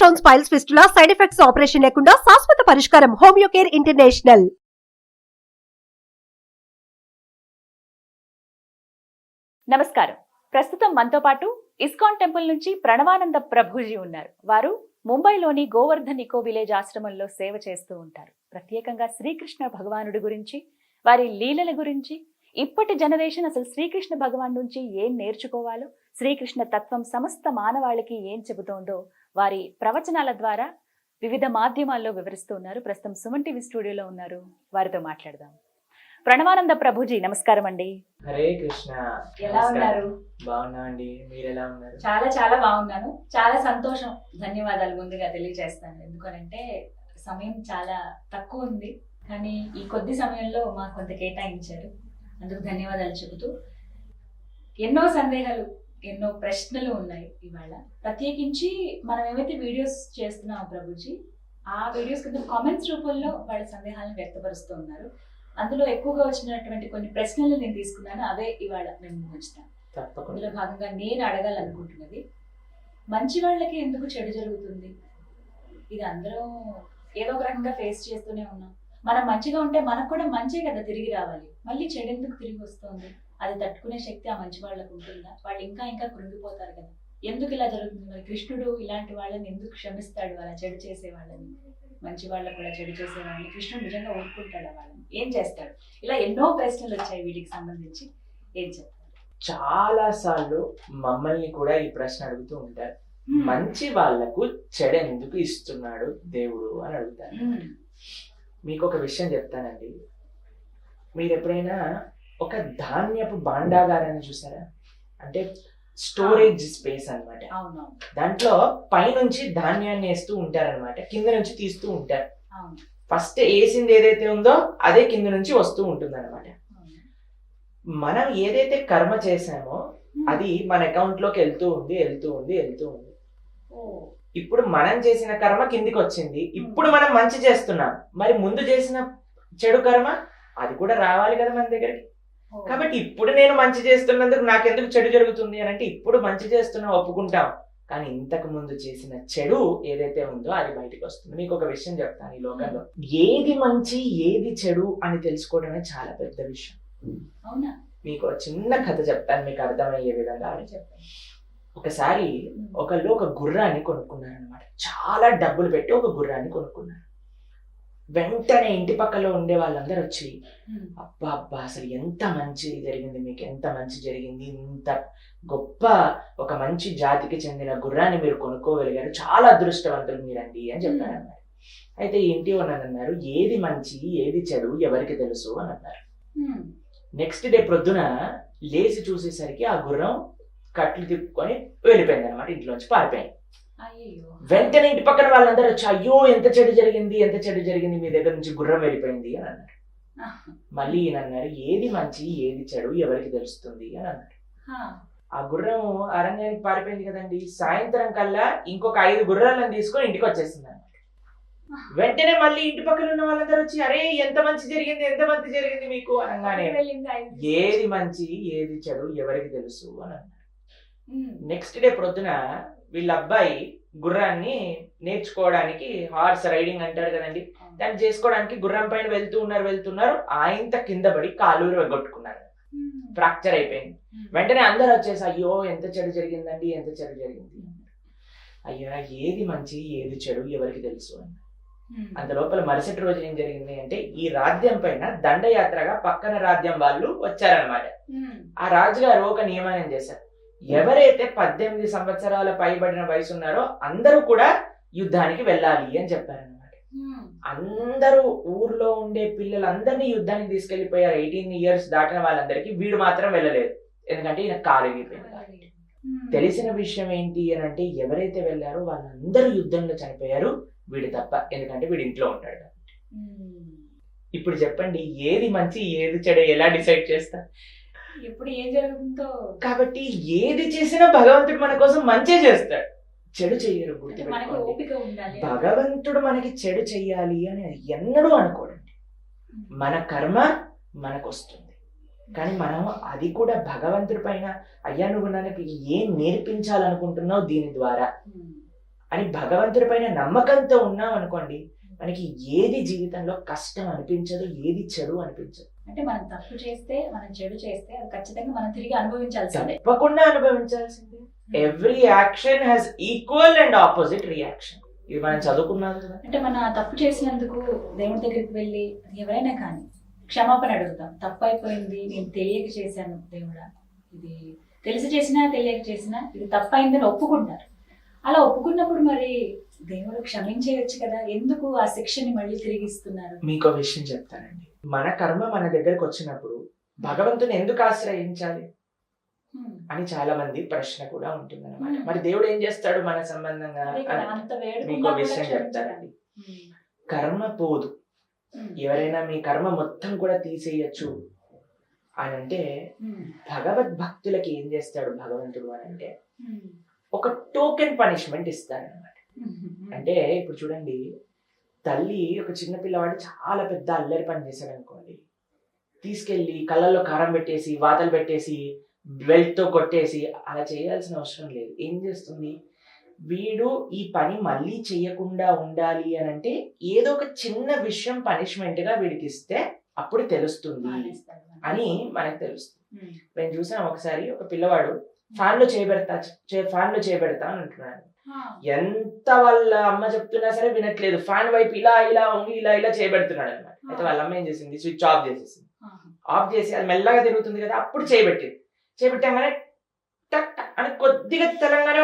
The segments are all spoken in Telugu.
Stone, piles, fistula side effects operation లేకుండా శాశ్వత పరిష్కారం. Homeo care international. నమస్కారం. ప్రస్తుతం మనతో పాటు ఇస్కాన్ టెంపుల్ నుంచి ప్రణవానంద ప్రభుజీ ఉన్నారు. వారు ముంబైలోని గోవర్ధన్ ఇకో విలేజ్ ఆశ్రమంలో సేవ చేస్తూ ఉంటారు. ప్రత్యేకంగా శ్రీకృష్ణ భగవానుడి గురించి, వారి లీలల గురించి, ఇప్పటి జనరేషన్ అసలు శ్రీకృష్ణ భగవాన్ నుంచి ఏం నేర్చుకోవాలో, శ్రీకృష్ణ తత్వం సమస్త మానవాళికి ఏం చెబుతోందో వారి ప్రవచనాల ద్వారా వివిధ మాధ్యమాల్లో వివరిస్తూ ఉన్నారు. ప్రస్తుతం సుమన్ టీవీ స్టూడియోలో ఉన్నారు. వారితో మాట్లాడదాం. ప్రణవానంద ప్రభుజీ, నమస్కారం అండి. హరే కృష్ణ. ఎలా ఉన్నారు? బాగున్నామండి, మీరు ఎలా ఉన్నారు? చాలా చాలా బాగున్నాను. చాలా సంతోషం. ధన్యవాదాలు ముందుగా తెలియజేస్తాను. ఎందుకనంటే సమయం చాలా తక్కువ ఉంది, కానీ ఈ కొద్ది సమయంలో మాకు కొంత కేటాయించారు. అందుకు ధన్యవాదాలు చెబుతూ, ఎన్నో సందేహాలు, ఎన్నో ప్రశ్నలు ఉన్నాయి ఇవాళ. ప్రత్యేకించి మనం ఏవైతే వీడియోస్ చేస్తున్నామో ప్రభుజీ, ఆ వీడియోస్ కింద కామెంట్స్ రూపంలో వాళ్ళ సందేహాలను వ్యక్తపరుస్తూ ఉన్నారు. అందులో ఎక్కువగా వచ్చినటువంటి కొన్ని ప్రశ్నలు నేను తీసుకున్నాను. అవే ఇవాళ మేము ఉంచుతాను. అందులో భాగంగా నేను అడగాలనుకుంటున్నది, మంచి వాళ్ళకి ఎందుకు చెడు జరుగుతుంది? ఇది అందరం ఏదో ఒక రకంగా ఫేస్ చేస్తూనే ఉన్నాం. మనం మంచిగా ఉంటే మనకు కూడా మంచే కదా తిరిగి రావాలి. మళ్ళీ చెడు ఎందుకు తిరిగి వస్తుంది? అది తట్టుకునే శక్తి ఆ మంచి వాళ్ళకు ఉంటుందా? వాళ్ళు ఇంకా ఇంకా కృంగిపోతారు కదా. ఎందుకు ఇలా జరుగుతుంది? మరి కృష్ణుడు ఇలాంటి వాళ్ళని ఎందుకు క్షమిస్తాడు? అలా చెడు చేసే వాళ్ళని, మంచి వాళ్ళకు కూడా చెడు చేసే వాళ్ళని కృష్ణుడు నిజంగా ఊరుకుంటాడు? వాళ్ళని ఏం చేస్తాడు? ఇలా ఎన్నో ప్రశ్నలు వచ్చాయి. వీటికి సంబంధించి ఏం చెప్తారు? చాలా సార్లు మమ్మల్ని కూడా ఈ ప్రశ్న అడుగుతూ ఉంటారు. మంచి వాళ్లకు చెడు ఎందుకు ఇస్తున్నాడు దేవుడు అని అడుగుతారు. మీకు ఒక విషయం చెప్తానండి. మీరు ఎప్పుడైనా ఒక ధాన్యపు భాండాగారాన్ని చూసారా? అంటే స్టోరేజ్ స్పేస్ అన్నమాట. దాంట్లో పైనుంచి ధాన్యాన్ని వేస్తూ ఉంటారనమాట, కింద నుంచి తీస్తూ ఉంటారు. ఫస్ట్ వేసింది ఏదైతే ఉందో అదే కింద నుంచి వస్తూ ఉంటుంది అనమాట. మనం ఏదైతే కర్మ చేసామో అది మన అకౌంట్ లోకి వెళ్తూ ఉంది. ఇప్పుడు మనం చేసిన కర్మ కిందికి వచ్చింది. ఇప్పుడు మనం మంచి చేస్తున్నాం, మరి ముందు చేసిన చెడు కర్మ అది కూడా రావాలి కదా మన దగ్గరికి. కాబట్టి ఇప్పుడు నేను మంచి చేస్తున్నందుకు నాకెందుకు చెడు జరుగుతుంది అని అంటే, ఇప్పుడు మంచి చేస్తున్నా ఒప్పుకుంటాం, కానీ ఇంతకు ముందు చేసిన చెడు ఏదైతే ఉందో అది బయటకు వస్తుంది. మీకు ఒక విషయం చెప్తాను. ఈ లోకంలో ఏది మంచి ఏది చెడు అని తెలుసుకోవడమే చాలా పెద్ద విషయం. అవునా? మీకు ఒక చిన్న కథ చెప్తాను, మీకు అర్థమయ్యే విధంగా చెప్తాను. ఒకసారి ఒకళ్ళు ఒక గుర్రాన్ని కొనుక్కున్నారు అనమాట. చాలా డబ్బులు పెట్టి ఒక గుర్రాన్ని కొనుక్కున్నారు. వెంటనే ఇంటి పక్కలో ఉండే వాళ్ళందరూ వచ్చి, అబ్బా అబ్బా అసలు ఎంత మంచి జరిగింది, మీకు ఎంత మంచి జరిగింది, ఇంత గొప్ప ఒక మంచి జాతికి చెందిన గుర్రాన్ని మీరు కొనుక్కోగలిగారు, చాలా అదృష్టవంతులు మీరండి అని చెప్పారు అన్నారు. అయితే ఇంటి ఓనర్ అన్నారు, ఏది మంచి ఏది చెడు ఎవరికి తెలుసు అని అన్నారు. నెక్స్ట్ డే ప్రొద్దున లేచి చూసేసరికి ఆ గుర్రం కట్లు తిప్పుకొని వెళ్ళిపోయింది అనమాట, ఇంట్లోంచి పారిపోయింది. వెంటనే ఇంటి పక్కన వాళ్ళందరూ వచ్చి, అయ్యో ఎంత చెడు జరిగింది, మీ దగ్గర నుంచి గుర్రం వెళ్ళిపోయింది అని అన్నారు. మళ్ళీ ఈయన అన్నారు, ఏది మంచి ఏది చెడు ఎవరికి తెలుస్తుంది అని అన్నారు. ఆ గుర్రం అరణ్యానికి పారిపోయింది కదండి. సాయంత్రం కల్లా ఇంకొక 5 గుర్రాలను తీసుకొని ఇంటికి వచ్చేసింది అన్నమాట. వెంటనే మళ్ళీ ఇంటి పక్కన ఉన్న వాళ్ళందరూ వచ్చి, అరే ఎంత మంచి జరిగింది మీకు అనగానే, ఏది మంచి ఏది చెడు ఎవరికి తెలుసు అని అన్నారు. నెక్స్ట్ డే ప్రొద్దున వీళ్ళ అబ్బాయి గుర్రాన్ని నేర్చుకోవడానికి, హార్స్ రైడింగ్ అంటారు కదండి, దాన్ని చేసుకోవడానికి గుర్రం పైన వెళ్తున్నారు. ఆయన కింద పడి కాలు కొట్టుకున్నారు, ఫ్రాక్చర్ అయిపోయింది. వెంటనే అందరూ వచ్చేసి, అయ్యో ఎంత చెడు జరిగిందండి. అయ్యా ఏది మంచి ఏది చెడు ఎవరికి తెలుసు అని. అంత లోపల మరుసటి రోజు ఏం జరిగింది అంటే, ఈ రాజ్యం పైన దండయాత్రగా పక్కన రాజ్యం వాళ్ళు వచ్చారనమాట. ఆ రాజుగారు ఒక నియమనం చేశారు, ఎవరైతే 18 సంవత్సరాల పైబడిన వయసు ఉన్నారో అందరూ కూడా యుద్ధానికి వెళ్ళాలి అని చెప్పారనమాట. అందరూ ఊర్లో ఉండే పిల్లలందరినీ యుద్ధానికి తీసుకెళ్లిపోయారు. 18 years దాటిన వాళ్ళందరికీ. వీడు మాత్రం వెళ్ళలేదు, ఎందుకంటే ఈయన కాలు ఎగిరిపోయింది. తెలిసిన విషయం ఏంటి అని అంటే, ఎవరైతే వెళ్ళారో వాళ్ళందరూ యుద్ధంలో చనిపోయారు, వీడు తప్ప, ఎందుకంటే వీడు ఇంట్లో ఉంటాడు. ఇప్పుడు చెప్పండి, ఏది మంచి ఏది చెడు ఎలా డిసైడ్ చేస్తా? ఎప్పుడు ఏం జరుగుతుందో. కాబట్టి ఏది చేసినా భగవంతుడు మన కోసం మంచి చేస్తాడు, చెడు చెయ్యరు. భగవంతుడు మనకి చెడు చెయ్యాలి అని ఎన్నడూ అనుకోడండి. మన కర్మ మనకు వస్తుంది, కానీ మనం అది కూడా భగవంతుడి పైన, అయ్యా నువ్వు నాకు ఏం నేర్పించాలనుకుంటున్నావు దీని ద్వారా అని భగవంతుడి పైన నమ్మకంతో ఉన్నాం అనుకోండి, మనకి ఏది జీవితంలో కష్టం అనిపించదు, ఏది చెడు అనిపించదు. అంటే మనం తప్పు చేస్తే, మనం చెడు చేస్తే అది ఖచ్చితంగా మనం తిరిగి అనుభవించాల్సిందే. తప్పకుండా అనుభవించాల్సిందే. Every action has equal and opposite reaction. ఇది మనం చదువుకున్నాం కదా. అంటే మనం ఆ తప్పు చేసినందుకు దేవుడి దగ్గరికి వెళ్ళి ఎవరైనా కానీ క్షమాపణ అడుగుతాం. తప్పు అయిపోయింది, నేను తెలియక చేశాను దేవుడా, ఇది తెలిసి చేసినా తెలియక చేసినా ఇది తప్పైందని ఒప్పుకుంటారు. అలా ఒప్పుకున్నప్పుడు మరి దేవుడు క్షమించేయచ్చు కదా, ఎందుకు ఆ శిక్షని మళ్ళీ తిరిగిస్తున్నారు? మీకు విషయం చెప్తానండి. మన కర్మ మన దగ్గరకు వచ్చినప్పుడు భగవంతుని ఎందుకు ఆశ్రయించాలి అని చాలా మంది ప్రశ్న కూడా ఉంటుంది అనమాట. మరి దేవుడు ఏం చేస్తాడు మన సంబంధంగా? మీకు విషయం చెప్తానండి. కర్మ పోదు. ఎవరైనా మీ కర్మ మొత్తం కూడా తీసేయచ్చు అని అంటే, భగవద్భక్తులకి ఏం చేస్తాడు భగవంతుడు అని అంటే ఒక టోకెన్ పనిష్మెంట్ ఇస్తాడు అనమాట. అంటే ఇప్పుడు చూడండి, తల్లి ఒక చిన్న పిల్లవాడు చాలా పెద్ద అల్లరి పని చేశాడు అనుకోండి, తీసుకెళ్లి కళ్ళల్లో కారం పెట్టేసి, వాతలు పెట్టేసి, బెల్ట్ తో కొట్టేసి అలా చేయాల్సిన అవసరం లేదు. ఏం చేస్తుంది, వీడు ఈ పని మళ్ళీ చేయకుండా ఉండాలి అని అంటే ఏదో ఒక చిన్న విషయం పనిష్మెంట్ గా వీడికి ఇస్తే అప్పుడు తెలుస్తుంది అని మనకు తెలుస్తుంది. నేను చూసాను ఒకసారి, ఒక పిల్లవాడు ఫ్యాన్ లో చేయబెడతా అని అంటున్నాడు. ఎంత వాళ్ళ అమ్మ చెప్తున్నా సరే వినట్లేదు, ఫ్యాన్ వైపు ఇలా ఇలా ఉండి ఇలా ఇలా చేయబెడుతున్నాడు అనమాట. అయితే వాళ్ళ అమ్మ ఏం చేసింది, స్విచ్ ఆఫ్ చేసేసింది. ఆఫ్ చేసి అది మెల్లగా తిరుగుతుంది కదా, అప్పుడు చేయబెట్టాగానే టక్ టక్ అని కొద్దిగా తెలంగాణ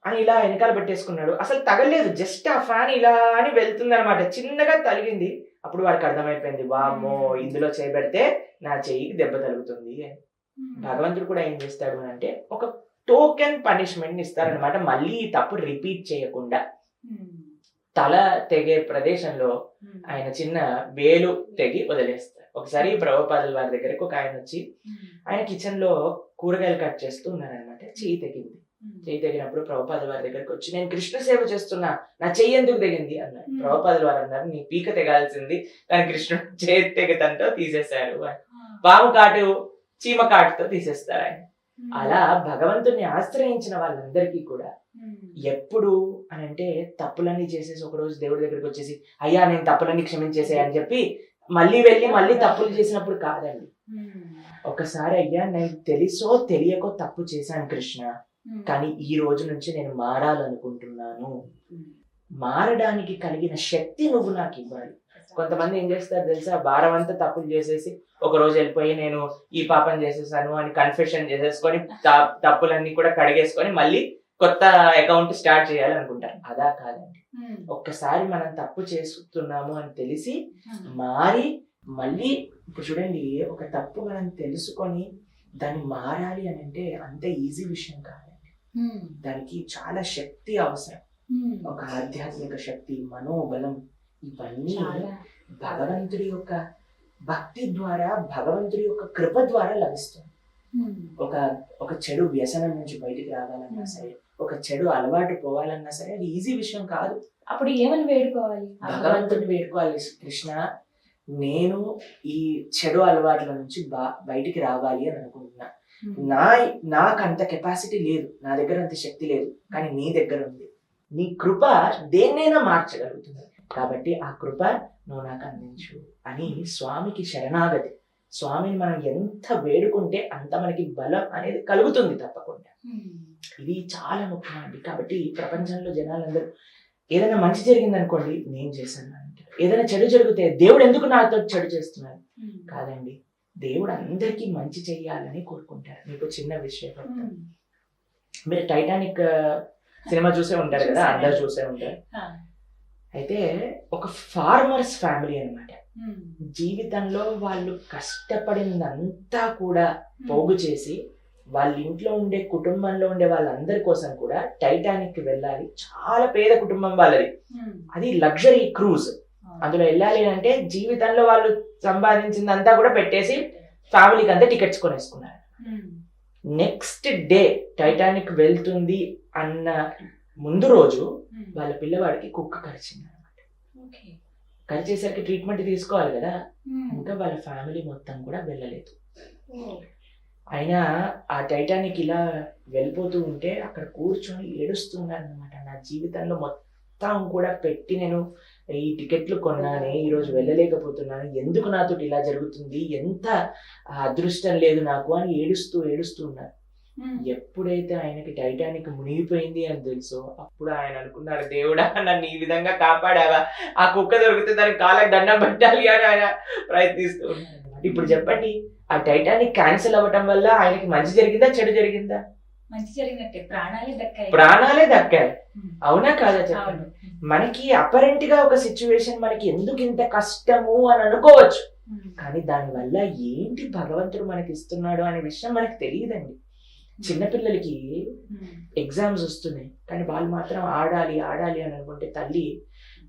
అని ఇలా వెనకాల పెట్టేసుకున్నాడు. అసలు తగలేదు, జస్ట్ ఆ ఫ్యాన్ ఇలా అని వెళ్తుంది అనమాట, చిన్నగా తగిలింది. అప్పుడు వాడికి అర్థమైపోయింది, వామ్మో ఇందులో చేయబెడితే నా చెయ్యికి దెబ్బ తగులుతుంది అని. భగవంతుడు కూడా ఏం చేస్తాడు అని అంటే ఒక టోకెన్ పనిష్మెంట్ ఇస్తారనమాట. మళ్ళీ ఈ తప్పు రిపీట్ చేయకుండా తల తెగే ప్రదేశంలో ఆయన చిన్న వేలు తెగి వదిలేస్తారు. ఒకసారి ప్రభుపాదుల వారి దగ్గరకు ఒక ఆయన వచ్చి, ఆయన కిచెన్ లో కూరగాయలు కట్ చేస్తూ ఉన్నారనమాట. చెయ్యి తెగింది. చెయ్యి తెగినప్పుడు ప్రభుపాదుల వారి దగ్గరకు వచ్చి, నేను కృష్ణ సేవ చేస్తున్నా, నా చెయ్యి ఎందుకు తెగింది అన్నారు. ప్రభుపాదుల వారు అన్నారు, నీ పీక తెగాల్సింది, కానీ కృష్ణుడు చేతి తెగతంతో తీసేశారు. పాము కాటు చీమ కాటుతో తీసేస్తారు ఆయన. అలా భగవంతుని ఆశ్రయించిన వాళ్ళందరికీ కూడా ఎప్పుడు అని అంటే తప్పులన్నీ చేసేసి ఒక రోజు దేవుడి దగ్గరికి వచ్చేసి, అయ్యా నేను తప్పులన్నీ క్షమించేసే అని చెప్పి మళ్ళీ వెళ్ళి మళ్ళీ తప్పులు చేసినప్పుడు కాదండి. ఒకసారి, అయ్యా నేను తెలుసో తెలియకో తప్పు చేశాను కృష్ణ, కానీ ఈ రోజు నుంచి నేను మారాలనుకుంటున్నాను, మారడానికి కలిగిన శక్తి నువ్వు నాకు ఇవ్వాలి. కొంతమంది ఏం చేస్తారు తెలుసా, భారం అంతా తప్పులు చేసేసి ఒక రోజు వెళ్ళిపోయి నేను ఈ పాపం చేసేసాను అని కన్ఫెషన్ చేసేసుకొని తప్పులన్నీ కూడా కడిగేసుకొని మళ్ళీ కొత్త అకౌంట్ స్టార్ట్ చేయాలి అనుకుంటారు. అదా కాదండి. ఒక్కసారి మనం తప్పు చేస్తున్నాము అని తెలిసి మారి మళ్ళీ, ఇప్పుడు చూడండి, ఒక తప్పు మనం తెలుసుకొని దాన్ని మారాలి అని అంటే అంత ఈజీ విషయం కాదండి. దానికి చాలా శక్తి అవసరం. ఒక ఆధ్యాత్మిక శక్తి, మనోబలం, ఇవన్నీ భగవంతుడి యొక్క భక్తి ద్వారా, భగవంతుడి యొక్క కృప ద్వారా లభిస్తుంది. ఒక చెడు వ్యసనం నుంచి బయటికి రావాలన్నా సరే, ఒక చెడు అలవాటు పోవాలన్నా సరే అది ఈజీ విషయం కాదు. అప్పుడు ఏమని వేడుకోవాలి? భగవంతుడిని వేడుకోవాలి, కృష్ణ నేను ఈ చెడు అలవాట్ల నుంచి బయటికి రావాలి అని అనుకుంటున్నా. నాకు అంత కెపాసిటీ లేదు, నా దగ్గర అంత శక్తి లేదు, కానీ నీ దగ్గర ఉంది. నీ కృప దేన్నైనా మార్చగలుగుతుంది, కాబట్టి ఆ కృప నువ్వు నాకు అందించు అని స్వామికి శరణాగతి. స్వామిని మనం ఎంత వేడుకుంటే అంత మనకి బలం అనేది కలుగుతుంది తప్పకుండా. ఇది చాలా ముఖ్యమండి. కాబట్టి ప్రపంచంలో జనాలందరూ ఏదైనా మంచి జరిగింది అనుకోండి, నేను చేశాను అంటారు. ఏదైనా చెడు జరిగితే దేవుడు ఎందుకు నాతో చెడు చేస్తున్నారు? కాదండి, దేవుడు అందరికీ మంచి చెయ్యాలని కోరుకుంటారు. మీకు చిన్న విషయం, మీరు టైటానిక్ సినిమా చూసే ఉంటారు కదా, అందరు చూసే ఉంటారు. అయితే ఒక ఫార్మర్స్ ఫ్యామిలీ అన్నమాట. జీవితంలో వాళ్ళు కష్టపడిందంతా కూడా పోగు చేసి వాళ్ళ ఇంట్లో ఉండే కుటుంబంలో ఉండే వాళ్ళందరి కోసం కూడా టైటానిక్ వెళ్ళాలి. చాలా పేద కుటుంబం వాళ్ళది, అది లగ్జరీ క్రూజ్. అందులో వెళ్ళాలి అంటే జీవితంలో వాళ్ళు సంపాదించిందంతా కూడా పెట్టేసి ఫ్యామిలీకి అంతా టికెట్స్ కొనేసుకున్నారు. నెక్స్ట్ డే టైటానిక్ వెళ్తుంది అన్న ముందు రోజు వాళ్ళ పిల్లవాడికి కుక్క కరిచింది అనమాట. కరిచేసరికి ట్రీట్మెంట్ తీసుకోవాలి కదా, ఇంకా వాళ్ళ ఫ్యామిలీ మొత్తం కూడా వెళ్ళలేదు. ఆయన ఆ టైటానిక్ ఇలా వెళ్ళిపోతూ ఉంటే అక్కడ కూర్చొని ఏడుస్తున్నాను అనమాట. నా జీవితంలో మొత్తం కూడా పెట్టి నేను ఈ టికెట్లు కొన్నానే, ఈరోజు వెళ్ళలేకపోతున్నాను, ఎందుకు నాతో ఇలా జరుగుతుంది, ఎంత అదృష్టం లేదు నాకు అని ఏడుస్తూ ఉన్నారు. ఎప్పుడైతే ఆయనకి టైటానిక్ మునిగిపోయింది అని తెలుసో అప్పుడు ఆయన అనుకున్నాడు, దేవుడా నన్ను ఈ విధంగా కాపాడావా, ఆ కుక్క దొరికితే దానికి కాళ్ళకి దండం పెట్టాలి అని ఆయన ప్రయత్నిస్తూ ఉన్నాడు. ఇప్పుడు చెప్పండి, ఆ టైటానిక్ క్యాన్సిల్ అవ్వటం వల్ల ఆయనకి మంచి జరిగిందా చెడు జరిగిందా? మంచి జరిగినట్టే, ప్రాణాలే దక్కాయి. అవునా కాదా చెప్పండి? మనకి అపరెంట్ గా ఒక సిచ్యువేషన్ మనకి ఎందుకు ఇంత కష్టము అని అనుకోవచ్చు, కానీ దాని వల్ల ఏంటి భగవంతుడు మనకి ఇస్తున్నాడు అనే విషయం మనకి తెలియదండి. చిన్నపిల్లలకి ఎగ్జామ్స్ వస్తున్నాయి కానీ వాళ్ళు మాత్రం ఆడాలి అని అనుకుంటే తల్లి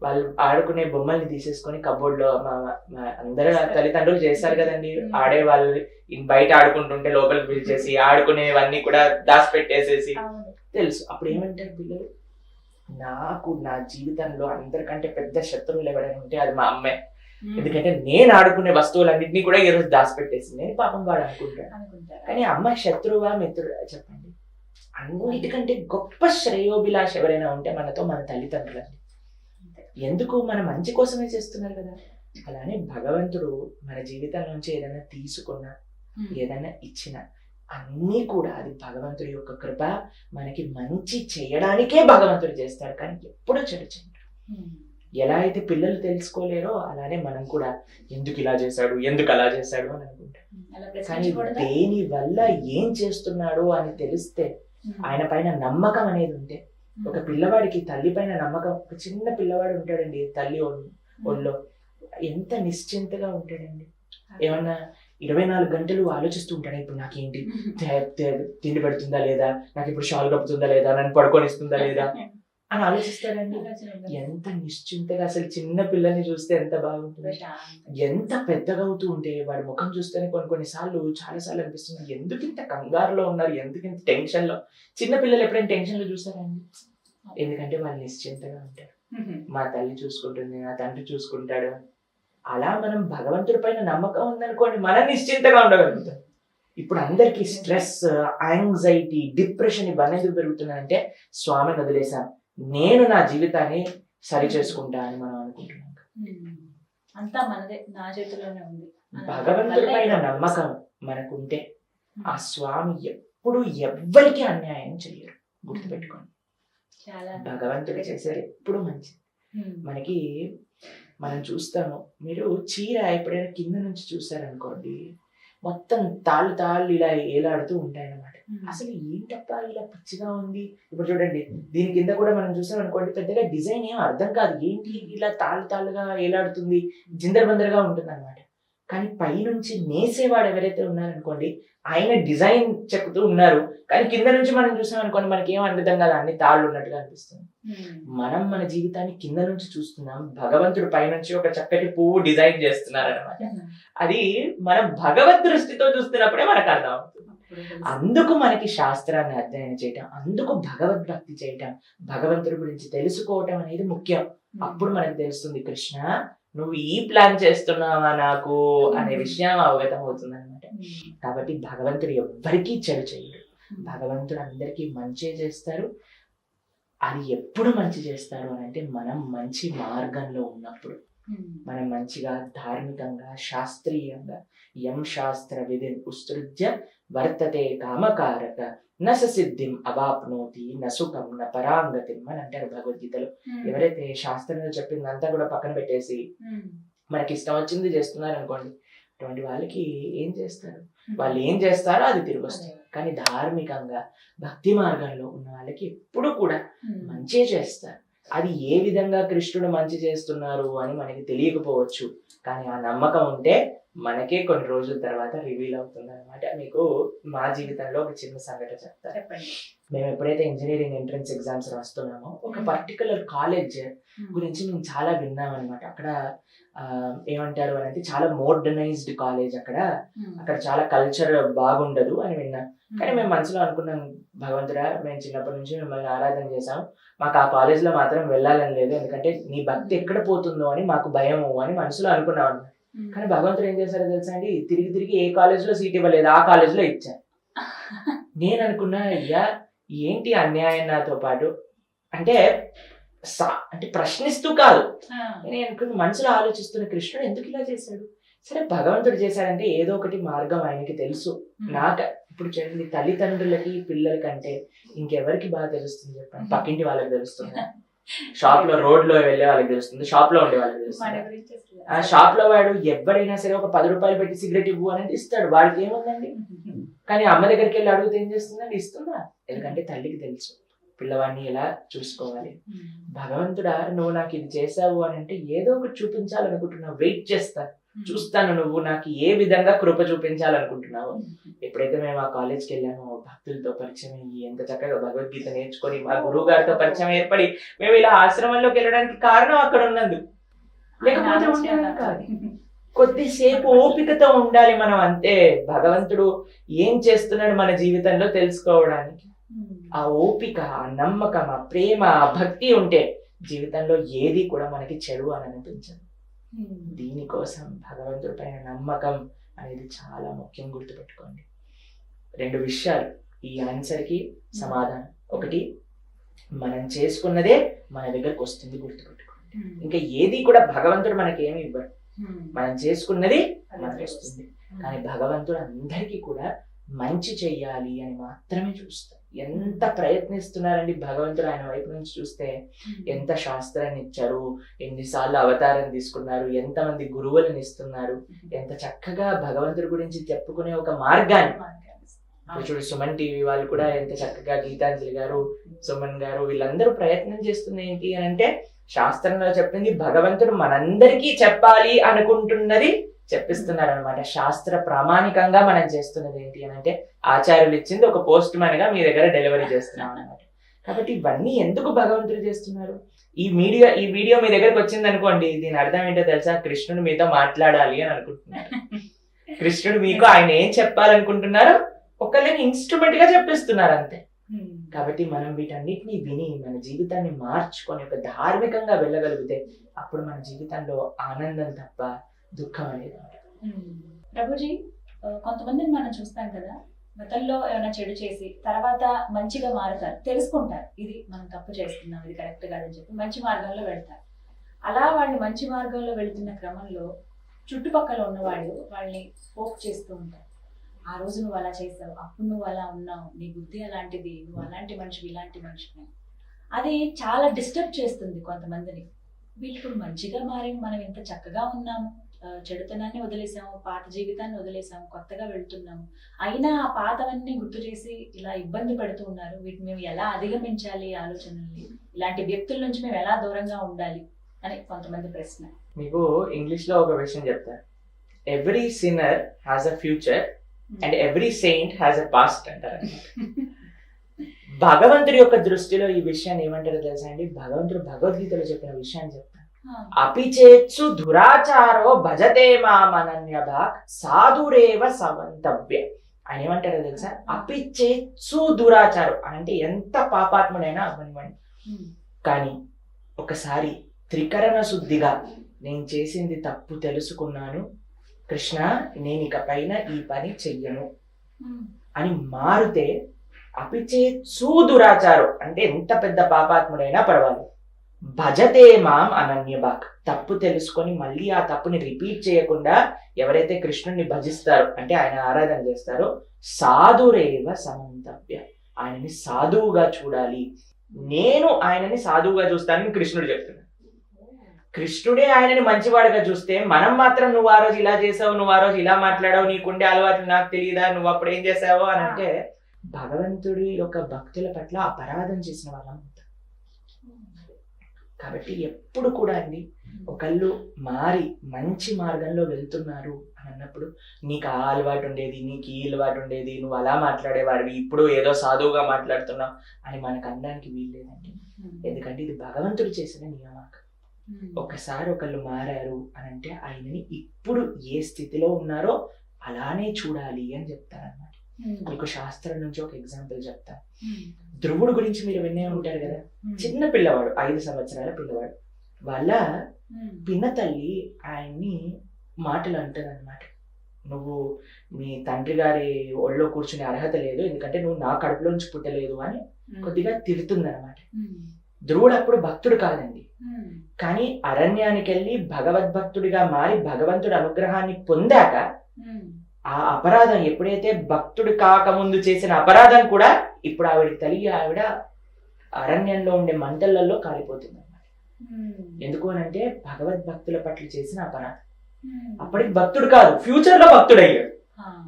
వాళ్ళు ఆడుకునే బొమ్మల్ని తీసేసుకొని కబోర్డ్ లో, అందరూ తల్లిదండ్రులు చేస్తారు కదండి, ఆడే వాళ్ళు బయట ఆడుకుంటుంటే లోపలికి పిలిచేసి ఆడుకునేవన్నీ కూడా దాచిపెట్టేసేసి తెలుసు. అప్పుడు ఏమంటారు పిల్లలు, నాకు నా జీవితంలో అందరికంటే పెద్ద శత్రువులు ఎవరైనా ఉంటే అది మా అమ్మే, ఎందుకంటే నేను ఆడుకునే వస్తువులన్నింటినీ కూడా ఈ రోజు దాచిపెట్టేసింది నేను, పాపం వాడు అనుకుంటాడు. కానీ అమ్మ శత్రువా మిత్రుడా చెప్పండి? అన్నిటికంటే గొప్ప శ్రేయోభిలాష ఎవరైనా ఉంటే మనతో మన తల్లిదండ్రులండి. ఎందుకు? మన మంచి కోసమే చేస్తున్నారు కదా. అలానే భగవంతుడు మన జీవితం నుంచి ఏదైనా తీసుకున్నా ఏదైనా ఇచ్చినా అన్నీ కూడా అది భగవంతుడి యొక్క కృప. మనకి మంచి చేయడానికే భగవంతుడు చేస్తాడు, కానీ ఎప్పుడూ చెడు చేయడు. ఎలా అయితే పిల్లలు తెలుసుకోలేరో అలానే మనం కూడా ఎందుకు ఇలా చేశాడు, ఎందుకు అలా చేశాడు అని అనుకుంటాం. కానీ దేని వల్ల ఏం చేస్తున్నాడు అని తెలిస్తే, ఆయన పైన నమ్మకం అనేది ఉంటే, ఒక పిల్లవాడికి తల్లి పైన నమ్మకం, ఒక చిన్న పిల్లవాడు ఉంటాడండి తల్లి ఒళ్ళో, ఎంత నిశ్చింతగా ఉంటాడండి. ఏమన్నా 24 గంటలు ఆలోచిస్తూ ఉంటాడు, ఇప్పుడు నాకేంటి, తిండి పెడుతుందా లేదా, నాకు ఇప్పుడు షాల్ కప్పుతుందా లేదా, నన్ను పడుకొనిస్తుందా లేదా అని ఆలోచిస్తాడండి. ఎంత నిశ్చింతగా, అసలు చిన్న పిల్లల్ని చూస్తే ఎంత బాగుంటుంది. ఎంత పెద్దగా అవుతూ ఉంటే వాడి ముఖం చూస్తేనే కొన్నిసార్లు చాలాసార్లు అనిపిస్తుంది, ఎందుకు ఇంత కంగారులో ఉన్నారు, ఎందుకు ఇంత టెన్షన్ లో. చిన్న పిల్లలు ఎప్పుడైనా టెన్షన్ లో చూసారండి? ఎందుకంటే వాళ్ళు నిశ్చింతగా ఉంటారు, మా తల్లి చూసుకుంటుంది, నా తండ్రి చూసుకుంటాడు. అలా మనం భగవంతుడి పైన నమ్మకం ఉందనుకోండి, మనం నిశ్చింతగా ఉండగలుగుతాం. ఇప్పుడు అందరికి స్ట్రెస్, యాంగ్జైటీ, డిప్రెషన్ ఇవన్నీ ఎందుకు పెరుగుతున్నాయంటే స్వామిని వదిలేసాం, నేను నా జీవితాన్ని సరి చేసుకుంటా అని మనం అనుకుంటున్నాం. అంతా మనదే, నా చేతిలోనే ఉంది. భగవంతుడి పైన నమ్మకం మనకుంటే ఆ స్వామి ఎప్పుడు ఎవ్వరికి అన్యాయం చేయరు, గుర్తుపెట్టుకోండి. భగవంతుడు చేసేది ఎప్పుడు మంచిది. మనకి మనం చూస్తాము, మీరు చీర ఎప్పుడైనా కింద నుంచి చూసారనుకోండి, మొత్తం తాళ్ళు ఇలా ఏలాడుతూ ఉంటాయి అన్నమాట. అసలు ఏంటప్ప ఇలా పిచ్చిగా ఉంది. ఇప్పుడు చూడండి, దీని కింద కూడా మనం చూసాం అనుకోండి, పెద్దగా డిజైన్ ఏం అర్థం కాదు, ఏంటి ఇలా తాళ్ళుగా ఏలాడుతుంది, జిందరబందరగా ఉంటుంది అనమాట. కానీ పైనుంచి నేసేవాడు ఎవరైతే ఉన్నారనుకోండి, ఆయన డిజైన్ చెక్కుతూ ఉన్నారు, కానీ కింద నుంచి మనం చూసాం అనుకోండి, మనకి ఏం అర్థం కాదు, అన్ని తాళ్ళు ఉన్నట్టుగా అనిపిస్తుంది. మనం మన జీవితాన్ని కింద నుంచి చూస్తున్నాం, భగవంతుడు పైనుంచి ఒక చక్కటి పువ్వు డిజైన్ చేస్తున్నారు అనమాట. అది మనం భగవద్ దృష్టితో చూస్తున్నప్పుడే మనకు అర్థం అవుతుంది. అందుకు మనకి శాస్త్రాన్ని అధ్యయనం చేయటం, అందుకు భగవద్భక్తి చేయటం, భగవంతుడి గురించి తెలుసుకోవటం అనేది ముఖ్యం. అప్పుడు మనకు తెలుస్తుంది, కృష్ణ నువ్వు ఈ ప్లాన్ చేస్తున్నావా నాకు అనే విషయం అవగతం అవుతుంది అనమాట. కాబట్టి భగవంతుడు ఎవ్వరికీ చెడు చేయడు, భగవంతుడు అందరికీ మంచి చేస్తారు. అది ఎప్పుడు మంచి చేస్తారు అని అంటే మనం మంచి మార్గంలో ఉన్నప్పుడు, మనం మంచిగా ధార్మికంగా శాస్త్రీయంగా యం శాస్త్ర విధిని ఉత్సృజ్య వర్తతే కామకారక నస సిద్ధిం అవాప్నోతి నసుఖం న పరాంగతిం అని అంటారు భగవద్గీతలో. ఎవరైతే శాస్త్రంలో చెప్పిందంతా కూడా పక్కన పెట్టేసి మనకి ఇష్టం వచ్చింది చేస్తున్నారు అనుకోండి, అటువంటి వాళ్ళకి ఏం చేస్తారు, వాళ్ళు ఏం చేస్తారో అది తిరిగి వస్తుంది. కానీ ధార్మికంగా భక్తి మార్గంలో ఉన్న వాళ్ళకి ఎప్పుడు కూడా మంచి చేస్తారు. అది ఏ విధంగా కృష్ణుడు మంచి చేస్తున్నారు అని మనకి తెలియకపోవచ్చు, కానీ ఆ నమ్మకం ఉంటే మనకే కొన్ని రోజుల తర్వాత రివీల్ అవుతుంది అనమాట. మీకు మా జీవితంలో ఒక చిన్న సంఘటన చెప్తాను. మేము ఎప్పుడైతే ఇంజనీరింగ్ ఎంట్రన్స్ ఎగ్జామ్స్ రాస్తున్నామో ఒక పర్టికులర్ కాలేజ్ గురించి మేము చాలా విన్నాం అనమాట. అక్కడ ఏమంటారు అని అంటే చాలా మోడర్నైజ్డ్ కాలేజ్, అక్కడ చాలా కల్చర్ బాగుండదు అని విన్నాం. కానీ మేము మనసులో అనుకున్నాం, భగవంతుడా మేము చిన్నప్పటి నుంచి మిమ్మల్ని ఆరాధన చేసాం, మాకు ఆ కాలేజ్ లో మాత్రం వెళ్ళాలని లేదు, ఎందుకంటే నీ భక్తి ఎక్కడ పోతుందో అని మాకు భయము అని మనసులో అనుకున్నాం అన్నమాట. కానీ భగవంతుడు ఏం చేశారో తెలుసా అండి, తిరిగి ఏ కాలేజ్ లో సీట్ ఇవ్వలేదు, ఆ కాలేజ్ లో ఇచ్చారు. నేను అనుకున్నా అయ్యా ఏంటి అన్యాయం నాతో పాటు అంటే అంటే ప్రశ్నిస్తూ కాదు, నేను అనుకున్న మనసులో ఆలోచిస్తున్న కృష్ణుడు ఎందుకు ఇలా చేశాడు, సరే భగవంతుడు చేశాడంటే ఏదో ఒకటి మార్గం ఆయనకి తెలుసు. ఇప్పుడు చూడండి తల్లిదండ్రులకి పిల్లల కంటే ఇంకెవరికి బాగా తెలుస్తుంది చెప్పండి, పక్కింటి వాళ్ళకి తెలుస్తుంది, షాప్ లో రోడ్ లో వెళ్ళే వాళ్ళకి తెలుస్తుంది, షాప్ లో ఉండే వాళ్ళకి తెలుస్తుంది. ఆ షాప్ లో వాడు ఎవరైనా సరే ఒక 10 రూపాయలు పెట్టి సిగరెట్ ఇవ్వు అనేది ఇస్తాడు, వాడికి ఏముందండి. కానీ అమ్మ దగ్గరికి వెళ్ళి అడిగితే ఏం చేస్తుందండి, ఇస్తుందా, ఎందుకంటే తల్లికి తెలుసు పిల్లవాడిని ఎలా చూసుకోవాలి. భగవంతుడా నువ్వు నాకు ఇది చేసావు అని అంటే ఏదో ఒకటి చూపించాలనుకుంటున్నావు, వెయిట్ చేస్తాను, చూస్తాను నువ్వు నాకు ఏ విధంగా కృప చూపించాలనుకుంటున్నావు. ఎప్పుడైతే మేము ఆ కాలేజ్కి వెళ్ళామో భక్తులతో పరిచయం అయ్యి ఎంత చక్కగా భగవద్గీత నేర్చుకొని మా గురువు గారితో పరిచయం ఏర్పడి మేము ఇలా ఆశ్రమంలోకి వెళ్ళడానికి కారణం అక్కడ ఉన్నందు, లేకపోతే ఉండేది కాదు. కొద్దిసేపు ఓపికతో ఉండాలి మనం, అంతే. భగవంతుడు ఏం చేస్తున్నాడు మన జీవితంలో తెలుసుకోవడానికి ఆ ఓపిక, ఆ నమ్మకం, ఆ ప్రేమ, ఆ భక్తి ఉంటే జీవితంలో ఏది కూడా మనకి చెడు అని అనిపించదు. దీనికోసం భగవంతుడి పైన నమ్మకం అనేది చాలా ముఖ్యం, గుర్తుపెట్టుకోండి. 2 విషయాలు ఈ ఆన్సర్ కి సమాధానం. ఒకటి, మనం చేసుకున్నదే మన దగ్గరకు వస్తుంది, గుర్తుపెట్టుకోండి. ఇంకా ఏది కూడా భగవంతుడు మనకి ఏమి ఇవ్వడు, మనం చేసుకున్నది మనకు వస్తుంది. కానీ భగవంతుడు అందరికీ కూడా మంచి చెయ్యాలి అని మాత్రమే చూస్తాడు. ఎంత ప్రయత్నిస్తున్నారండి భగవంతుడు ఆయన వైపు నుంచి చూస్తే. ఎంత శాస్త్రాన్ని ఇచ్చారు, ఎన్నిసార్లు అవతారం తీసుకున్నారు, ఎంతమంది గురువులను ఇస్తున్నారు, ఎంత చక్కగా భగవంతుడి గురించి చెప్పుకునే ఒక మార్గాన్ని. ఇప్పుడు చూడు సుమన్ టీవీ వాళ్ళు కూడా ఎంత చక్కగా గీతాంజలి గారు, సుమన్ గారు వీళ్ళందరూ ప్రయత్నం చేస్తున్నది ఏంటి అని అంటే శాస్త్రంలో చెప్పింది భగవంతుడు మనందరికీ చెప్పాలి అనుకుంటున్నది చెప్పిస్తున్నారు అనమాట. శాస్త్ర ప్రామాణికంగా మనం చేస్తున్నది ఏంటి అని అంటే ఆచార్యులు ఇచ్చింది ఒక పోస్ట్ మ్యాన్ గా మీ దగ్గర డెలివరీ చేస్తున్నాం అనమాట. కాబట్టి ఇవన్నీ ఎందుకు భగవంతుడు చేస్తున్నారు? ఈ వీడియో మీ దగ్గరకు వచ్చింది అనుకోండి, దీని అర్థం ఏంటో తెలుసా, కృష్ణుడు మీతో మాట్లాడాలి అని అనుకుంటున్నారు. కృష్ణుడు మీకు ఆయన ఏం చెప్పాలనుకుంటున్నారో ఒకళ్ళని ఇన్స్ట్రుమెంట్ గా చెప్పిస్తున్నారు అంతే. కాబట్టి మనం వీటన్నిటిని విని మన జీవితాన్ని మార్చుకొని ఒక ధార్మికంగా వెళ్ళగలిగితే అప్పుడు మన జీవితంలో ఆనందం తప్ప దుఃఖం అనేది. ప్రభుజీ, కొంతమందిని మనం చూస్తాం కదా, గతంలో ఏమైనా చెడు చేసి తర్వాత మంచిగా మారుతారు, తెలుసుకుంటారు ఇది మనం తప్పు చేస్తున్నాం, ఇది కరెక్ట్ కాదని చెప్పి మంచి మార్గంలో వెళ్తారు. అలా వాళ్ళు మంచి మార్గంలో వెళ్తున్న క్రమంలో చుట్టుపక్కల ఉన్నవాళ్ళు వాళ్ళని పోక్ చేస్తూ ఉంటారు. ఆ రోజు నువ్వు అలా చేసావు, అప్పుడు నువ్వు అలా ఉన్నావు, నీ బుద్ధి అలాంటిది, నువ్వు అలాంటి మనిషివి, ఇలాంటి మనిషివి. అది చాలా డిస్టర్బ్ చేస్తుంది కొంతమందిని. వీళ్ళు ఇప్పుడు మంచిగా మారి మనం ఇంత చక్కగా ఉన్నాము, చెడుతనాన్ని వదిలేసాము, పాత జీవితాన్ని వదిలేసాము, కొత్తగా వెళ్తున్నాము, అయినా ఆ పాతవన్నీ గుర్తు చేసి ఇలా ఇబ్బంది పెడుతూ ఉన్నారు. వీటిని మేము ఎలా అధిగమించాలి, ఆలోచనల్ని ఇలాంటి వ్యక్తుల నుంచి మేము ఎలా దూరంగా ఉండాలి అని కొంతమంది ప్రశ్న. మీకు ఇంగ్లీష్ లో ఒక విషయం చెప్తాను, every sinner has a future and every Saint has a past అంటారు. భగవంతుడి యొక్క దృష్టిలో ఈ విషయాన్ని ఏమంటారో తెలుసా అండి, భగవంతుడు భగవద్గీతలో చెప్పిన విషయాన్ని చెప్తాను. అపిచేత్సు దురాచారో భజతే మామనన్యభాక్ సాధురేవ సమంతవ్య. ఆయన ఏమంటారో తెలుసా, అపిచేత్సు దురాచారం అంటే ఎంత పాపాత్ముడైనా అవ్వనివ్వండి, కానీ ఒకసారి త్రికరణ శుద్ధిగా నేను చేసింది తప్పు తెలుసుకున్నాను కృష్ణ, నేను ఇక పైన ఈ పని చెయ్యను అని మారితే అపిచేత్సు దురాచారం అంటే ఎంత పెద్ద పాపాత్ముడైనా పర్వాలేదు, భజతే మాం అనన్యభాక్, తప్పు తెలుసుకొని మళ్ళీ ఆ తప్పుని రిపీట్ చేయకుండా ఎవరైతే కృష్ణుడిని భజిస్తారో అంటే ఆయన ఆరాధన చేస్తారో సాధురేవ సమంతవ్య, ఆయనని సాధువుగా చూడాలి, నేను ఆయనని సాధువుగా చూస్తానని కృష్ణుడు చెప్తున్నాడు. కృష్ణుడే ఆయనని మంచివాడుగా చూస్తే మనం మాత్రం నువ్వు ఆ రోజు ఇలా చేసావు, నువ్వు ఆ రోజు ఇలా మాట్లాడావు, నీకుండే అలవాట్లు నాకు తెలియదా, నువ్వు అప్పుడు ఏం చేసావు అని అంటే భగవంతుడి యొక్క భక్తుల పట్ల అపరాధం చేసిన వాళ్ళం. కాబట్టి ఎప్పుడు కూడా అండి ఒకళ్ళు మారి మంచి మార్గంలో వెళ్తున్నారు అని అన్నప్పుడు నీకు ఆ అలవాటు ఉండేది, నీకు ఈ అలవాటు ఉండేది, నువ్వు అలా మాట్లాడేవాడివి, ఇప్పుడు ఏదో సాధువుగా మాట్లాడుతున్నావు అని మనకు అనడానికి వీల్లేదండి. ఎందుకంటే ఇది భగవంతుడు చేసిన నియామకం. ఒకసారి ఒకళ్ళు మారారు అని అంటే ఆయనని ఇప్పుడు ఏ స్థితిలో ఉన్నారో అలానే చూడాలి అని చెప్తారన్నమాట. మీకు శాస్త్రం నుంచి ఒక ఎగ్జాంపుల్ చెప్తాను. ధ్రువుడు గురించి మీరు వినే ఉంటారు కదా, చిన్న పిల్లవాడు, 5 సంవత్సరాల పిల్లవాడు. వాళ్ళ పిన్న తల్లి ఆయన్ని మాటలు అంటది అనమాట, నువ్వు మీ తండ్రి గారి ఒళ్ళో కూర్చునే అర్హత లేదు, ఎందుకంటే నువ్వు నా కడుపులోంచి పుట్టలేదు అని కొద్దిగా తిడుతుంది అనమాట. ధ్రువుడు అప్పుడు భక్తుడు కాదండి, కానీ అరణ్యానికి వెళ్ళి భగవద్భక్తుడిగా మారి భగవంతుడి అనుగ్రహాన్ని పొందాక ఆ అపరాధం ఎప్పుడైతే భక్తుడు కాకముందు చేసిన అపరాధం కూడా ఇప్పుడు ఆవిడ అరణ్యంలో ఉండే మంటలలో కాలిపోతుంది అన్నమాట. ఎందుకు అనంటే భగవద్భక్తుల పట్ల చేసిన అపరాధం. అప్పటికి భక్తుడు కాదు, ఫ్యూచర్ లో భక్తుడు అయ్యాడు.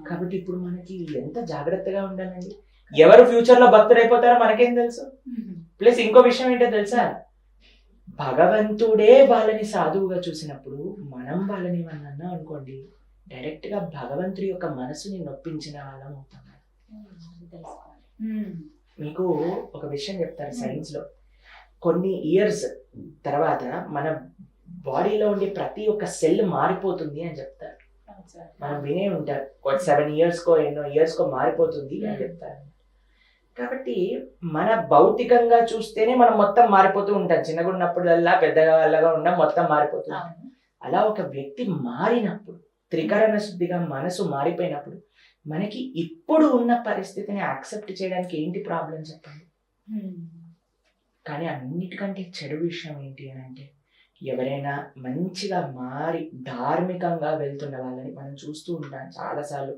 కాబట్టి ఇప్పుడు మనకి ఎంత జాగ్రత్తగా ఉండాలండి. ఎవరు ఫ్యూచర్ లో భక్తుడు అయిపోతారో మనకేం తెలుసు. ప్లస్ ఇంకో విషయం ఏంటో తెలుసా, భగవంతుడే వాళ్ళని సాధువుగా చూసినప్పుడు మనం వాళ్ళని ఏమన్నా అనుకోండి, డైరెక్ట్ గా భగవంతుడి యొక్క మనసుని నొప్పించిన వాళ్ళం అవుతాం. మీకు ఒక విషయం చెప్తారు, సైన్స్ లో కొన్ని ఇయర్స్ తర్వాత మన బాడీలో ఉండే ప్రతి ఒక్క సెల్ మారిపోతుంది అని చెప్తారు. మనం వినే ఉంటారు, 7 years కో ఎన్నో ఇయర్స్ కో మారిపోతుంది అని చెప్తారు. కాబట్టి మన భౌతికంగా చూస్తేనే మనం మొత్తం మారిపోతూ ఉంటాం. చిన్నగా ఉన్నప్పుడల్లా పెద్దగా వాళ్ళగా ఉన్నాం, మొత్తం మారిపోతుంది. అలా ఒక వ్యక్తి మారినప్పుడు, త్రికరణ శుద్ధిగా మనసు మారిపోయినప్పుడు మనకి ఇప్పుడు ఉన్న పరిస్థితిని యాక్సెప్ట్ చేయడానికి ఏంటి ప్రాబ్లం చెప్పండి. కానీ అన్నిటికంటే చెడు విషయం ఏంటి అని అంటే, ఎవరైనా మంచిగా మారి ధార్మికంగా వెళ్తున్న వాళ్ళని మనం చూస్తూ ఉంటాం చాలాసార్లు.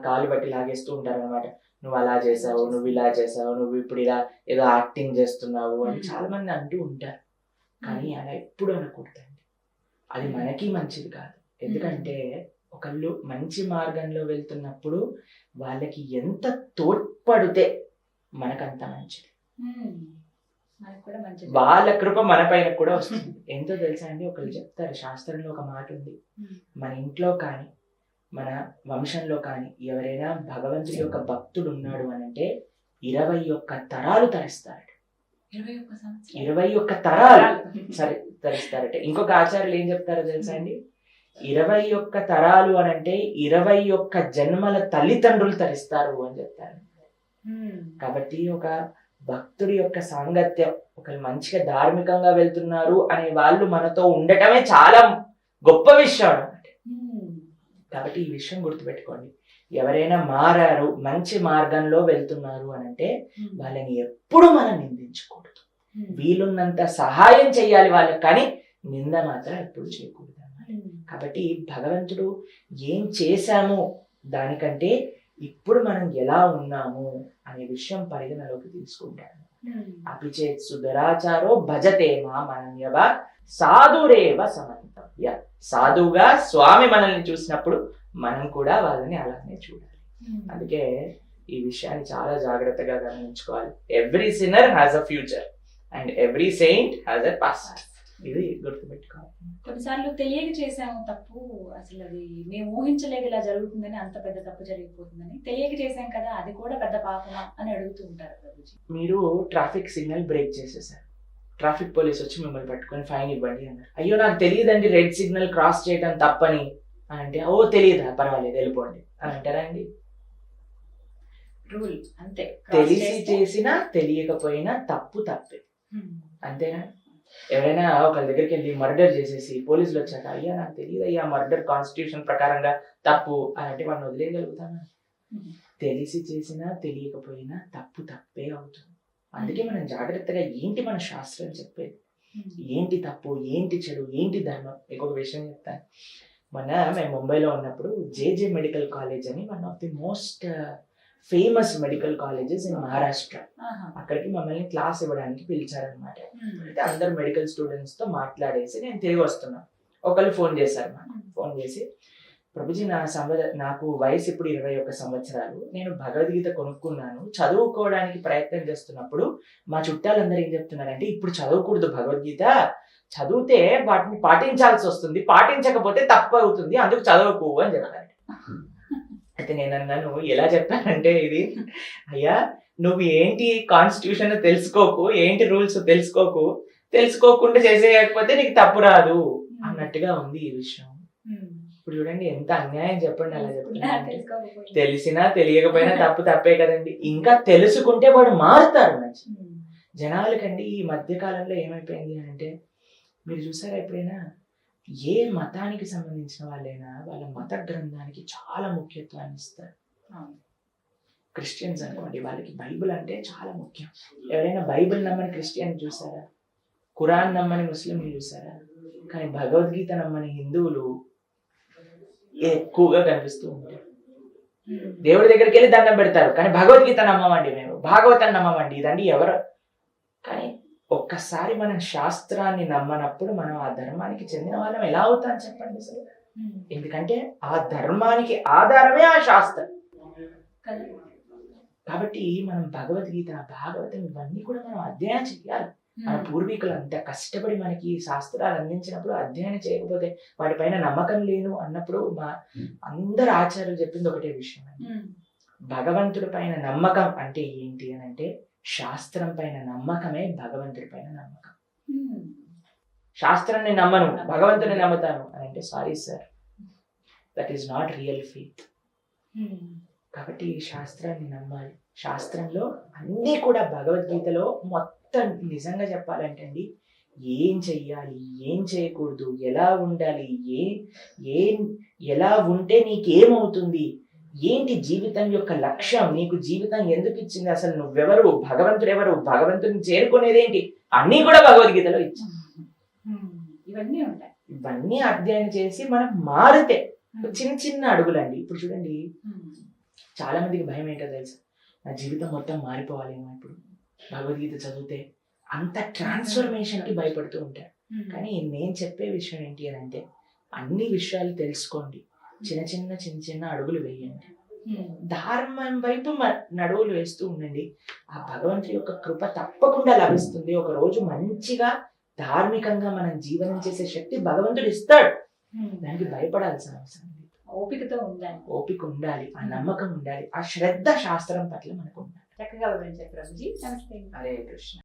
కాలు బట్టి లాగేస్తూ ఉంటారు అనమాట, నువ్వు అలా చేసావు, నువ్వు ఇలా చేసావు, నువ్వు ఇప్పుడు ఇలా ఏదో యాక్టింగ్ చేస్తున్నావు అని చాలా మంది అంటూ ఉంటారు. కానీ అలా ఎప్పుడు అనకూడదండి, అది మనకి మంచిది కాదు. ఎందుకంటే ఒకళ్ళు మంచి మార్గంలో వెళ్తున్నప్పుడు వాళ్ళకి ఎంత తోడ్పడితే మనకంత మంచిది. వాళ్ళ కృప మన పైన కూడా వస్తుంది. ఎంతో తెలుసా అండి, ఒకళ్ళు చెప్తారు, శాస్త్రంలో ఒక మాట ఉంది, మన ఇంట్లో కానీ మన వంశంలో కానీ ఎవరైనా భగవంతుడి యొక్క భక్తుడు ఉన్నాడు అని అంటే 21 తరాలు తరిస్తారట. 21 తరాలు సరే తరిస్తారట. ఇంకొక ఆచార్యులు ఏం చెప్తారో తెలుసా అండి, 21 తరాలు అని అంటే 21 జన్మల తల్లిదండ్రులు తరిస్తారు అని చెప్తారు. కాబట్టి ఒక భక్తుడి యొక్క సాంగత్యం, ఒకరు మంచిగా ధార్మికంగా వెళ్తున్నారు అనే వాళ్ళు మనతో ఉండటమే చాలా గొప్ప విషయం అన్నమాట. కాబట్టి ఈ విషయం గుర్తుపెట్టుకోండి, ఎవరైనా మారారు, మంచి మార్గంలో వెళ్తున్నారు అని అంటే వాళ్ళని ఎప్పుడు మనం నిందించకూడదు. వీలున్నంత సహాయం చేయాలి వాళ్ళకి, కానీ నింద మాత్రం ఎప్పుడు చేయకూడదు. కాబట్టి భగవంతుడు ఏం చేశాము దానికంటే ఇప్పుడు మనం ఎలా ఉన్నాము అనే విషయం పరిగణలోకి తీసుకుంటాడు. అపిచేత్ సుధరాచారో భజతే మామన్యవ సాధురేవ సమంతవ్య. సాధువుగా స్వామి మనల్ని చూసినప్పుడు మనం కూడా వాళ్ళని అలానే చూడాలి. అందుకే ఈ విషయాన్ని చాలా జాగ్రత్తగా గమనించుకోవాలి. Every sinner has a future and every Saint has a past. ఇది గుర్తుపెట్టుకోవాలి. కొన్నిసార్లు తెలియక చేసాము తప్పు, అసలు అది మేము ఊహించలేదు ఇలా జరుగుతుందని, అంత పెద్ద తప్పు జరిగిపోతుందని. తెలియక చేసాం కదా, అది కూడా పెద్ద పాపమా అని అడుగుతూ ఉంటారు ప్రభుజీ. మీరు ట్రాఫిక్ సిగ్నల్ బ్రేక్ చేసేసారు, ట్రాఫిక్ పోలీస్ వచ్చి మిమ్మల్ని పట్టుకొని ఫైన్ ఇవ్వండి అన్నారు. అయ్యో నాకు తెలియదండి రెడ్ సిగ్నల్ క్రాస్ చేయడం తప్పని అని అంటే, ఓ తెలియదా, పర్వాలేదు వెళ్ళిపోండి అని అంటారా అండి? రూల్ అంతే, తెలిసి చేసినా తెలియకపోయినా తప్పు తప్పే, అంతేనా? ఎవరైనా ఒకళ్ళ దగ్గరికి వెళ్ళి మర్డర్ చేసేసి పోలీసులు వచ్చాక, అయ్యా నాకు తెలియదు అయ్యా మర్డర్ కాన్స్టిట్యూషన్ ప్రకారంగా తప్పు అని అంటే మనం వదిలేయగలుగుతామా? తెలిసి చేసినా తెలియకపోయినా తప్పు తప్పే అవుతుంది. అందుకే మనం జాగ్రత్తగా ఏంటి మన శాస్త్రం చెప్పేది, ఏంటి తప్పు, ఏంటి చెడు, ఏంటి ధర్మం. ఇంకొక విషయం చెప్తాను. మేము ముంబైలో ఉన్నప్పుడు జేజే మెడికల్ కాలేజ్ అని one of the most famous medical colleges in Maharashtra. అక్కడికి మమ్మల్ని క్లాస్ ఇవ్వడానికి పిలిచారనమాట. అయితే అందరు మెడికల్ స్టూడెంట్స్ తో మాట్లాడేసి నేను తిరిగి వస్తున్నాను. ఒకళ్ళు ఫోన్ చేశారు, ఫోన్ చేసి, ప్రభుజీ నాకు వయసు ఇప్పుడు 21 సంవత్సరాలు, నేను భగవద్గీత కొనుక్కున్నాను, చదువుకోవడానికి ప్రయత్నం చేస్తున్నప్పుడు మా చుట్టాలందరూ ఏం చెప్తున్నారంటే, ఇప్పుడు చదవకూడదు భగవద్గీత, చదివితే వాటిని పాటించాల్సి వస్తుంది, పాటించకపోతే తప్పు అవుతుంది, అందుకు చదవకు అని చెప్పారు. అయితే నేను అన్నాను, ఎలా చెప్పానంటే ఇది, అయ్యా నువ్వు ఏంటి కాన్స్టిట్యూషన్ తెలుసుకోకు, ఏంటి రూల్స్ తెలుసుకోకుండా చేసేయకపోతే నీకు తప్పు రాదు అన్నట్టుగా ఉంది ఈ విషయం. ఇప్పుడు చూడండి ఎంత అన్యాయం చెప్పండి. అలా చెప్పండి, తెలిసినా తెలియకపోయినా తప్పు తప్పే కదండి. ఇంకా తెలుసుకుంటే వాడు మారుతారు మంచి జనాలకండి. ఈ మధ్య కాలంలో ఏమైపోయింది అంటే, మీరు చూసారా ఎప్పుడైనా ఏ మతానికి సంబంధించిన వాళ్ళైనా వాళ్ళ మత గ్రంథానికి చాలా ముఖ్యత్వాన్ని ఇస్తారు. అవును. క్రిస్టియన్స్ అనుకోండి, వాళ్ళకి బైబిల్ అంటే చాలా ముఖ్యం. ఎవరైనా బైబిల్ నమ్మని క్రిస్టియన్ చూసారా? ఖురాన్ నమ్మని ముస్లింలు చూసారా? కానీ భగవద్గీత నమ్మని హిందువులు ఎక్కువగా కనిపిస్తూ ఉంటారు. దేవుడి దగ్గరికి వెళ్ళి దండం పెడతారు, కానీ భగవద్గీత నమ్మమండి, మేము భాగవతం నమ్మమండి, ఇదండి ఎవరు. కానీ ఒక్కసారి మనం శాస్త్రాన్ని నమ్మనప్పుడు మనం ఆ ధర్మానికి చెందిన వాళ్ళం ఎలా అవుతాం చెప్పండి అసలు? ఎందుకంటే ఆ ధర్మానికి ఆధారమే ఆ శాస్త్రం. కదా. కాబట్టి మనం భగవద్గీత, భాగవతం ఇవన్నీ కూడా మనం అధ్యయనం చేయాలి. మన పూర్వీకులు అంత కష్టపడి మనకి శాస్త్రాలు అందించినప్పుడు అధ్యయనం చేయకపోతే, వాటిపైన నమ్మకం లేను అన్నప్పుడు మా అందరు ఆచార్యులు చెప్పింది ఒకటే విషయం అండి. భగవంతుడి పైన నమ్మకం అంటే ఏంటి అని అంటే, శాస్త్రం పైన నమ్మకమే భగవంతుడి పైన నమ్మకం. శాస్త్రాన్ని నమ్మను, భగవంతుని నమ్ముతాను అని అంటే, sorry sir, that is not real faith. కాబట్టి శాస్త్రాన్ని నమ్మాలి. శాస్త్రంలో అన్నీ కూడా భగవద్గీతలో మొత్తం నిజంగా చెప్పాలంటే అండి, ఏం చెయ్యాలి, ఏం చేయకూడదు, ఎలా ఉండాలి, ఎలా ఉంటే నీకేమవుతుంది, ఏంటి జీవితం యొక్క లక్ష్యం, నీకు జీవితం ఎందుకు ఇచ్చింది, అసలు నువ్వెవరు, భగవంతుడు ఎవరు, భగవంతుని చేరుకునేదేంటి, అన్నీ కూడా భగవద్గీతలో ఇచ్చింది. ఇవన్నీ ఉంటాయి. ఇవన్నీ అధ్యయనం చేసి మనం మారితే చిన్న చిన్న అడుగులండి. ఇప్పుడు చూడండి, చాలా మందికి భయం ఏంటో తెలుసు, నా జీవితం మొత్తం మారిపోవాలేమో ఇప్పుడు భగవద్గీత చదివితే, అంత ట్రాన్స్ఫర్మేషన్ కి భయపడుతూ ఉంటారు. కానీ నేను చెప్పే విషయం ఏంటి అని అంటే, అన్ని విషయాలు తెలుసుకోండి, చిన్న చిన్న అడుగులు వేయండి, ధర్మం వైపు నడువులు వేస్తూ ఉండండి. ఆ భగవంతుడి యొక్క కృప తప్పకుండా లభిస్తుంది. ఒక రోజు మంచిగా ధార్మికంగా మనం జీవనం చేసే శక్తి భగవంతుడు ఇస్తాడు. దానికి భయపడాల్సిన అవసరం లేదు. ఓపికతో ఉండాలి, ఓపిక ఉండాలి, ఆ నమ్మకం ఉండాలి, ఆ శ్రద్ధ శాస్త్రం పట్ల మనకు ఉండాలి. చక్కగా వివరించారు ప్రభుజీ. నమస్తే. హరే కృష్ణ.